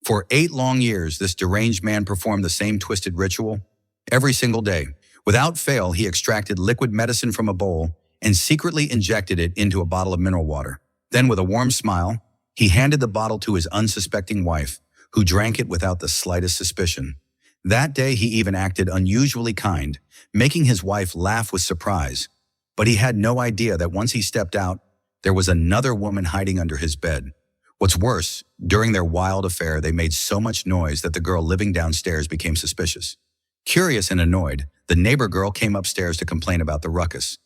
For 8 long years, this deranged man performed the same twisted ritual every single day. Without fail, he extracted liquid medicine from a bowl and secretly injected it into a bottle of mineral water. Then, with a warm smile, he handed the bottle to his unsuspecting wife, who drank it without the slightest suspicion. That day, he even acted unusually kind, making his wife laugh with surprise. But he had no idea that once he stepped out, there was another woman hiding under his bed. What's worse, during their wild affair, they made so much noise that the girl living downstairs became suspicious. Curious and annoyed, the neighbor girl came upstairs to complain about the ruckus.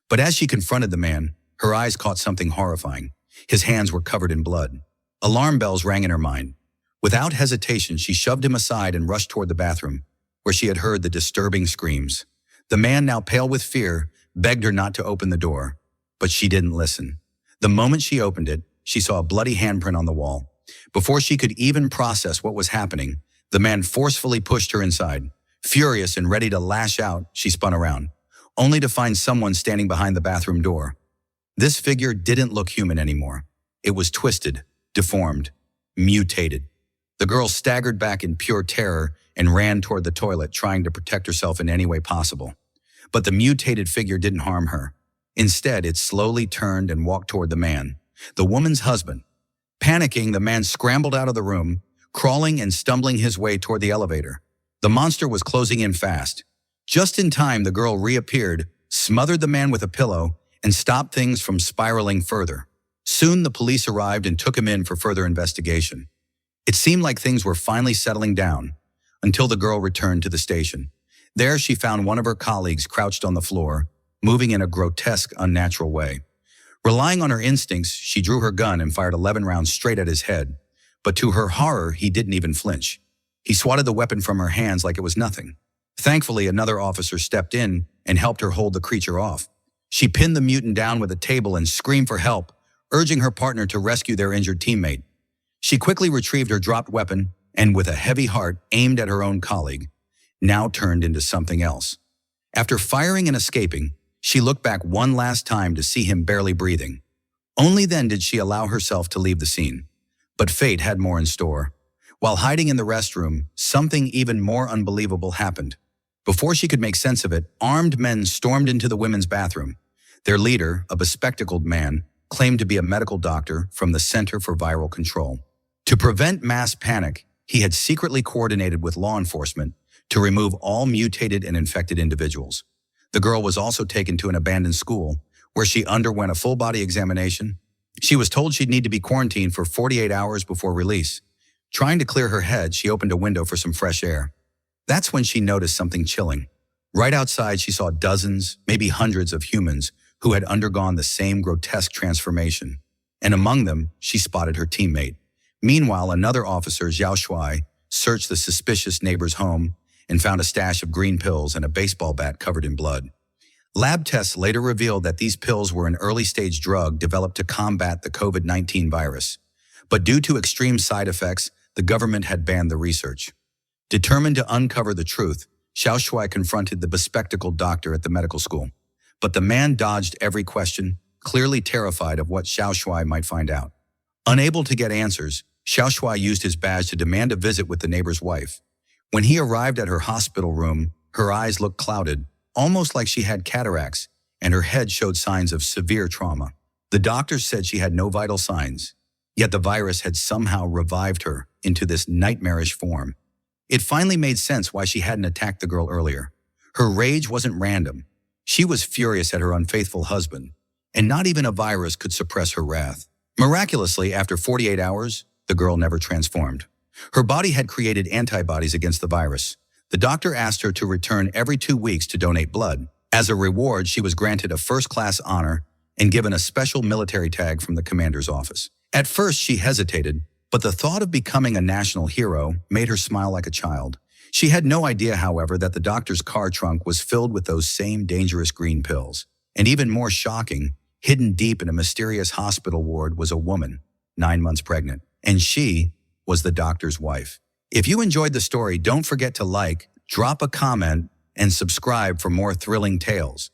But as she confronted the man, her eyes caught something horrifying. His hands were covered in blood. Alarm bells rang in her mind. Without hesitation, she shoved him aside and rushed toward the bathroom, where she had heard the disturbing screams. The man, now pale with fear, begged her not to open the door, but she didn't listen. The moment she opened it, she saw a bloody handprint on the wall. Before she could even process what was happening, the man forcefully pushed her inside. Furious and ready to lash out, she spun around, only to find someone standing behind the bathroom door. This figure didn't look human anymore. It was twisted, deformed, mutated. The girl staggered back in pure terror and ran toward the toilet, trying to protect herself in any way possible. But the mutated figure didn't harm her. Instead, it slowly turned and walked toward the man, the woman's husband. Panicking, the man scrambled out of the room, crawling and stumbling his way toward the elevator. The monster was closing in fast. Just in time, the girl reappeared, smothered the man with a pillow, and stopped things from spiraling further. Soon, the police arrived and took him in for further investigation. It seemed like things were finally settling down, until the girl returned to the station. There, she found one of her colleagues crouched on the floor, moving in a grotesque, unnatural way. Relying on her instincts, she drew her gun and fired 11 rounds straight at his head. But to her horror, he didn't even flinch. He swatted the weapon from her hands like it was nothing. Thankfully, another officer stepped in and helped her hold the creature off. She pinned the mutant down with a table and screamed for help, urging her partner to rescue their injured teammate. She quickly retrieved her dropped weapon and, with a heavy heart, aimed at her own colleague, now turned into something else. After firing and escaping, she looked back one last time to see him barely breathing. Only then did she allow herself to leave the scene. But fate had more in store. While hiding in the restroom, something even more unbelievable happened. Before she could make sense of it, armed men stormed into the women's bathroom. Their leader, a bespectacled man, claimed to be a medical doctor from the Center for Viral Control. To prevent mass panic, he had secretly coordinated with law enforcement to remove all mutated and infected individuals. The girl was also taken to an abandoned school, where she underwent a full-body examination. She was told she'd need to be quarantined for 48 hours before release. Trying to clear her head, she opened a window for some fresh air. That's when she noticed something chilling. Right outside, she saw dozens, maybe hundreds of humans who had undergone the same grotesque transformation. And among them, she spotted her teammate. Meanwhile, another officer, Xiao Shuai, searched the suspicious neighbor's home and found a stash of green pills and a baseball bat covered in blood. Lab tests later revealed that these pills were an early-stage drug developed to combat the COVID-19 virus. But due to extreme side effects, the government had banned the research. Determined to uncover the truth, Xiao Shuai confronted the bespectacled doctor at the medical school. But the man dodged every question, clearly terrified of what Xiao Shuai might find out. Unable to get answers, Xiao Shuai used his badge to demand a visit with the neighbor's wife. When he arrived at her hospital room, her eyes looked clouded, almost like she had cataracts, and her head showed signs of severe trauma. The doctors said she had no vital signs, yet the virus had somehow revived her into this nightmarish form. It finally made sense why she hadn't attacked the girl earlier. Her rage wasn't random. She was furious at her unfaithful husband, and not even a virus could suppress her wrath. Miraculously, after 48 hours, the girl never transformed. Her body had created antibodies against the virus. The doctor asked her to return every 2 weeks to donate blood. As a reward, she was granted a first-class honor and given a special military tag from the commander's office. At first, she hesitated, but the thought of becoming a national hero made her smile like a child. She had no idea, however, that the doctor's car trunk was filled with those same dangerous green pills. And even more shocking, hidden deep in a mysterious hospital ward was a woman, 9 months pregnant, and she was the doctor's wife. If you enjoyed the story, don't forget to like, drop a comment, and subscribe for more thrilling tales.